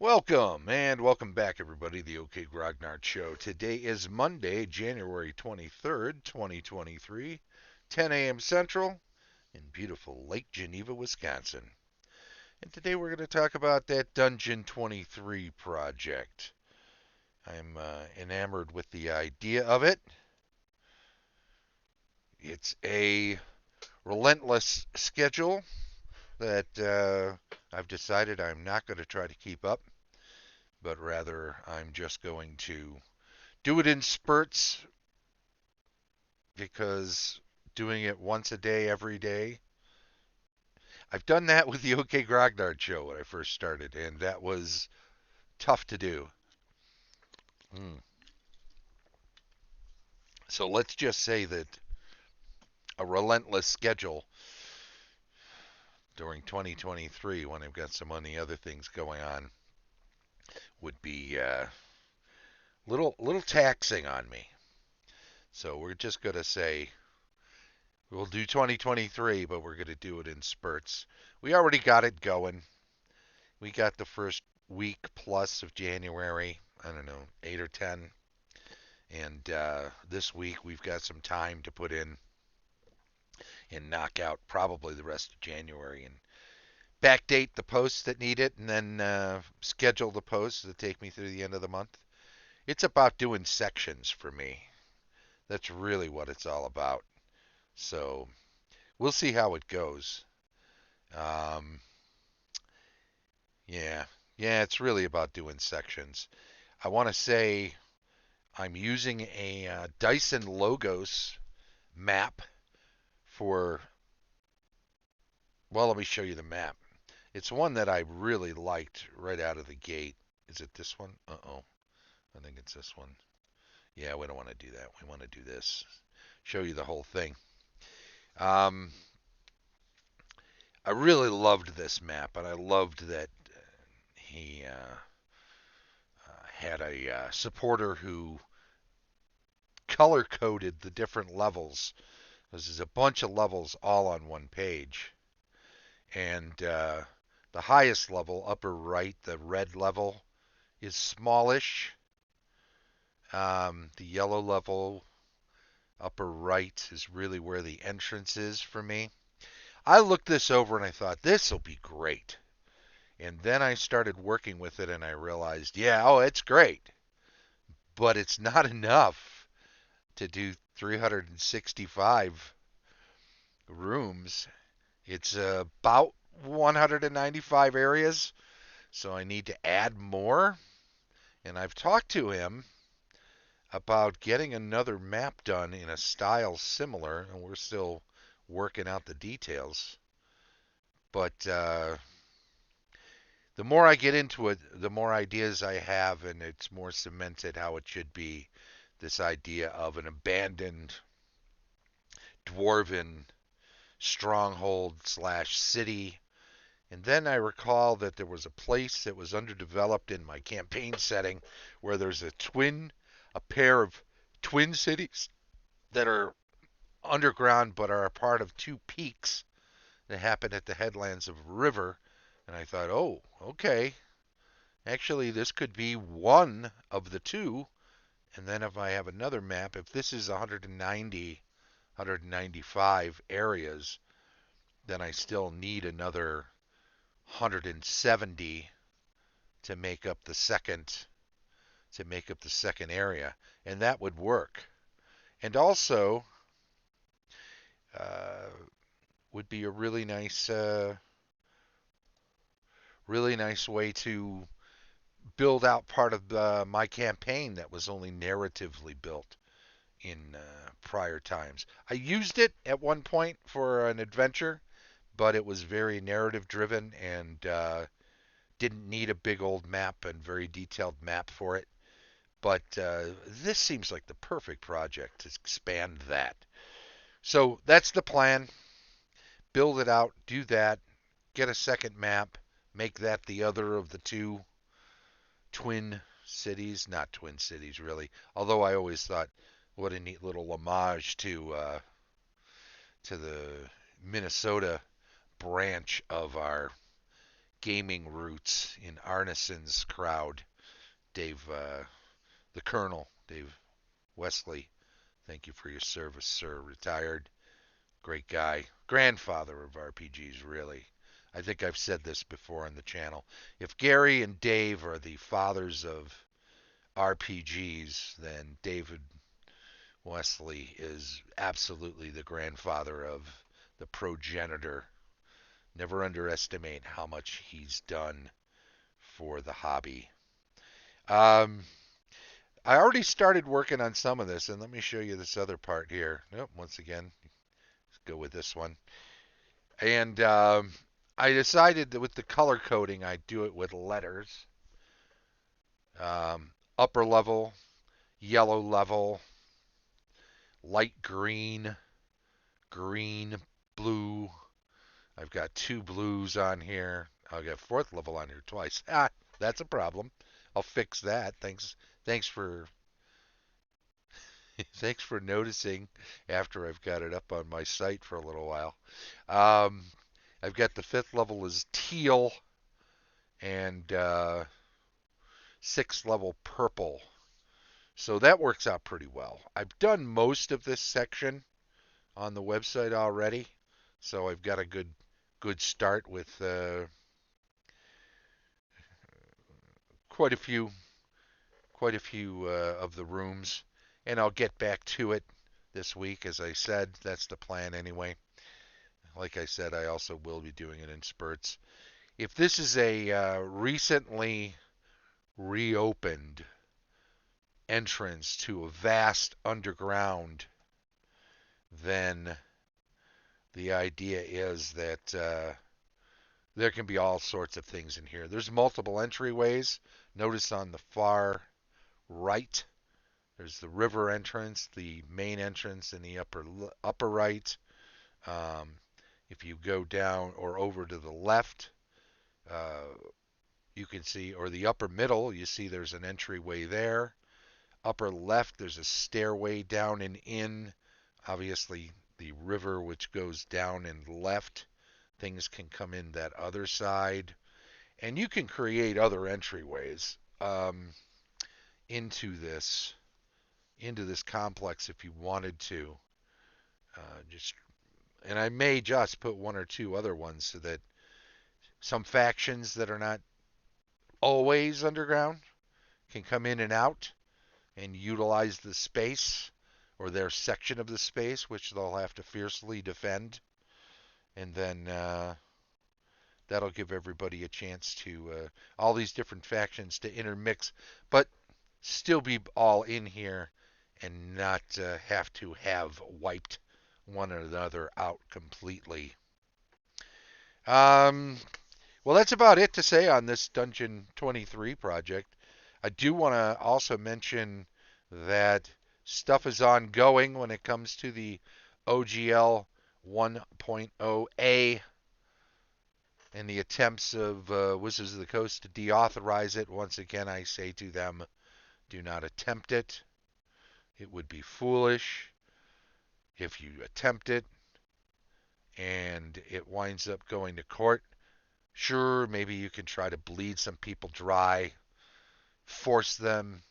Welcome back, everybody, to the OK Grognard Show. Today is Monday, January 23rd, 2023, 10 a.m. Central in beautiful Lake Geneva, Wisconsin. And today we're going to talk about that Dungeon 23 project. I'm enamored with the idea of it. It's a relentless schedule that I've decided I'm not going to try to keep up, but rather I'm just going to do it in spurts because doing it once a day, every day. I've done that with the OK Grognard show when I first started, and that was tough to do. Mm. So let's just say that a relentless schedule during 2023, when I've got some other things going on, would be little taxing on me. So we're just going to say we'll do 2023, but we're going to do it in spurts. We already got it going. We got the first week plus of January, I don't know, 8 or 10. And this week we've got some time to put in and knock out probably the rest of January and backdate the posts that need it and then schedule the posts that take me through the end of the month. It's about doing sections for me. That's really what it's all about. So we'll see how it goes. Um, yeah, yeah, it's really about doing sections. I want to say I'm using a Dyson Logos map for, well, let me show you the map. It's one that I really liked right out of the gate. Is it this one? Uh-oh. I think it's this one. Yeah, we don't want to do that. We want to do this. Show you the whole thing. Um, I really loved this map, and I loved that he had a supporter who color coded the different levels. There's a bunch of levels all on one page. And the highest level, upper right, the red level, is smallish. The yellow level, upper right, is really where the entrance is for me. I looked this over and I thought, this will be great. And then I started working with it and I realized, yeah, oh, it's great. But it's not enough to do 365 rooms. It's about 195 areas, so I need to add more. And I've talked to him about getting another map done in a style similar, and we're still working out the details. But the more I get into it, the more ideas I have, and it's more cemented how it should be. This idea of an abandoned dwarven stronghold slash city. And then I recall that there was a place that was underdeveloped in my campaign setting where there's a pair of twin cities that are underground but are a part of two peaks that happen at the headlands of a river. And I thought, oh, okay. Actually, this could be one of the two. And then if I have another map, if this is 190, 195 areas, then I still need another 170 to make up the second area, and that would work. And also uh, would be a really nice way to build out part of my campaign that was only narratively built in prior times. I used it at one point for an adventure, but it was very narrative driven and didn't need a big old map and very detailed map for it. But this seems like the perfect project to expand that. So that's the plan. Build it out, do that, get a second map, make that the other of the two twin cities. Not twin cities, really. Although I always thought, what a neat little homage to the Minnesota branch of our gaming roots in Arneson's crowd. Dave, the Colonel, Dave Wesley, thank you for your service, sir. Retired. Great guy. Grandfather of RPGs, really. I think I've said this before on the channel. If Gary and Dave are the fathers of RPGs, then David Wesley is absolutely the grandfather of the progenitor. Never underestimate how much he's done for the hobby. Um, I already started working on some of this, and let me show you this other part here. Nope, once again, let's go with this one. And I decided that with the color coding, I'd do it with letters. Upper level, yellow level, light green, green, blue. I've got 2 blues on here. I'll get 4th level on here twice. That's a problem. I'll fix that. Thanks for thanks for noticing after I've got it up on my site for a little while. Um, I've got the 5th level is teal and 6th level purple. So that works out pretty well. I've done most of this section on the website already, so I've got a good start with quite a few of the rooms, and I'll get back to it this week. As I said, that's the plan anyway. Like I said, I also will be doing it in spurts. If this is a recently reopened entrance to a vast underground, then the idea is that there can be all sorts of things in here. There's multiple entryways. Notice on the far right, there's the river entrance, the main entrance in the upper right. If you go down or over to the left, you can see, or the upper middle, you see there's an entryway there. Upper left, there's a stairway down and in. Obviously, the river which goes down and left, things can come in that other side. And you can create other entryways into this complex if you wanted to. And I may just put 1 or 2 other ones so that some factions that are not always underground can come in and out and utilize the space or their section of the space, which they'll have to fiercely defend. And then that'll give everybody a chance to, all these different factions to intermix, but still be all in here and not have to have wiped one another out completely. Well, that's about it to say on this Dungeon 23 project. I do want to also mention that stuff is ongoing when it comes to the OGL 1.0A and the attempts of Wizards of the Coast to deauthorize it. Once again, I say to them, do not attempt it. It would be foolish if you attempt it and it winds up going to court. Sure, maybe you can try to bleed some people dry, force them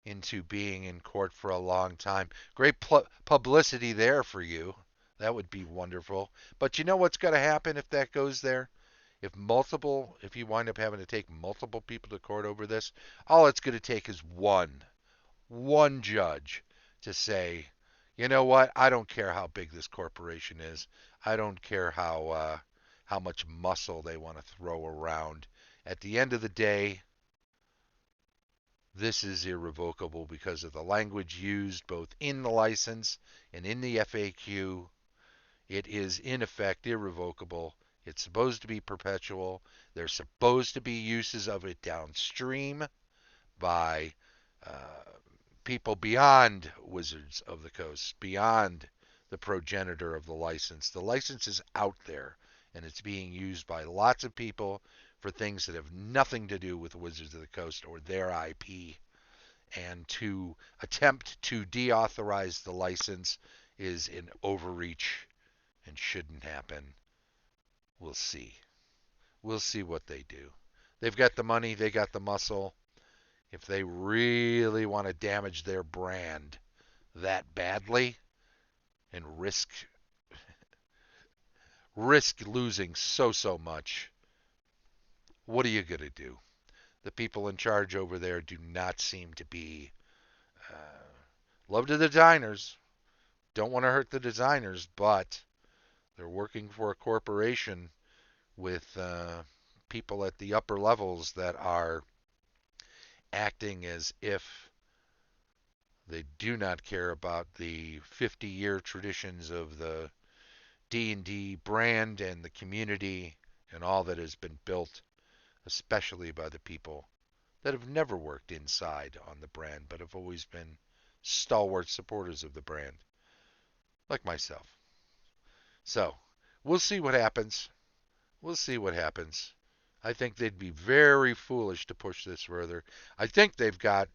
into being in court for a long time. Great publicity there for you. That would be wonderful. But you know what's going to happen if that goes there? If you wind up having to take multiple people to court over this, all it's going to take is one judge to say, you know what? I don't care how big this corporation is. I don't care how much muscle they want to throw around. At the end of the day, this is irrevocable because of the language used both in the license and in the FAQ. It is, in effect, irrevocable. It's supposed to be perpetual. There's supposed to be uses of it downstream by people beyond Wizards of the Coast, beyond the progenitor of the license. The license is out there, and it's being used by lots of people for things that have nothing to do with Wizards of the Coast or their IP. And to attempt to deauthorize the license is an overreach and shouldn't happen. We'll see. We'll see what they do. They've got the money, they got the muscle. If they really want to damage their brand that badly and risk losing so much, what are you going to do? The people in charge over there do not seem to be love to the designers. Don't want to hurt the designers, but they're working for a corporation with people at the upper levels that are acting as if they do not care about the 50-year traditions of the D&D brand and the community and all that has been built, especially by the people that have never worked inside on the brand but have always been stalwart supporters of the brand, like myself. So, we'll see what happens. We'll see what happens. I think they'd be very foolish to push this further. I think they've got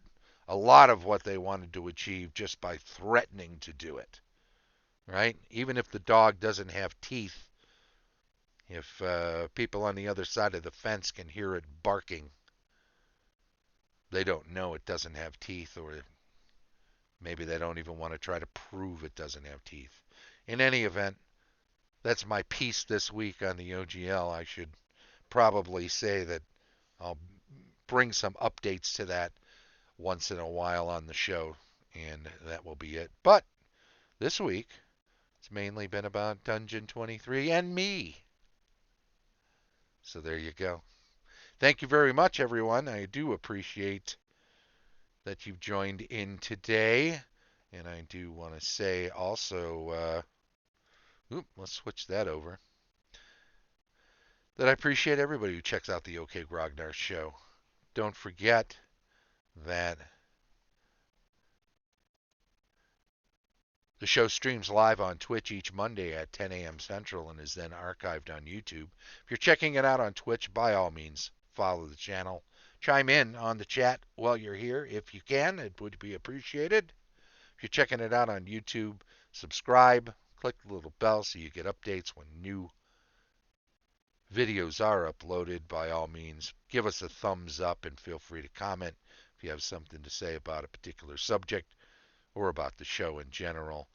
a lot of what they wanted to achieve just by threatening to do it. Right? Even if the dog doesn't have teeth, if people on the other side of the fence can hear it barking, they don't know it doesn't have teeth, or maybe they don't even want to try to prove it doesn't have teeth. In any event, that's my piece this week on the OGL. I should probably say that I'll bring some updates to that once in a while on the show, and that will be it. But this week, it's mainly been about Dungeon 23 and me. So there you go. Thank you very much, everyone. I do appreciate that you've joined in today. And I do want to say also, let's switch that over, that I appreciate everybody who checks out the OK Grognard show. Don't forget that the show streams live on Twitch each Monday at 10 a.m. Central and is then archived on YouTube. If you're checking it out on Twitch, by all means, follow the channel. Chime in on the chat while you're here if you can. It would be appreciated. If you're checking it out on YouTube, subscribe. Click the little bell so you get updates when new videos are uploaded. By all means, give us a thumbs up and feel free to comment if you have something to say about a particular subject or about the show in general.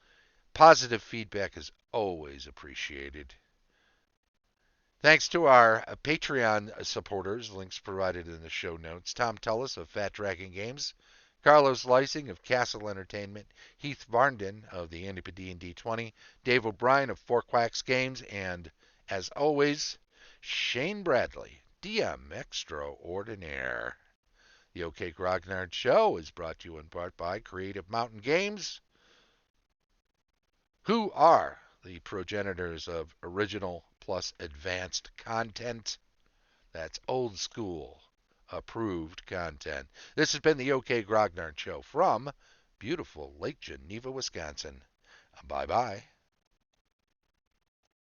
Positive feedback is always appreciated. Thanks to our Patreon supporters, links provided in the show notes. Tom Tullis of Fat Dragon Games, Carlos Lysing of Castle Entertainment, Heath Varnden of the Andy D&D 20, Dave O'Brien of Quacks Games, and, as always, Shane Bradley, DM Extraordinaire. The OK Grognard Show is brought to you in part by Creative Mountain Games, who are the progenitors of original plus advanced content. That's old school approved content. This has been the OK Grognard Show from beautiful Lake Geneva, Wisconsin. Bye-bye.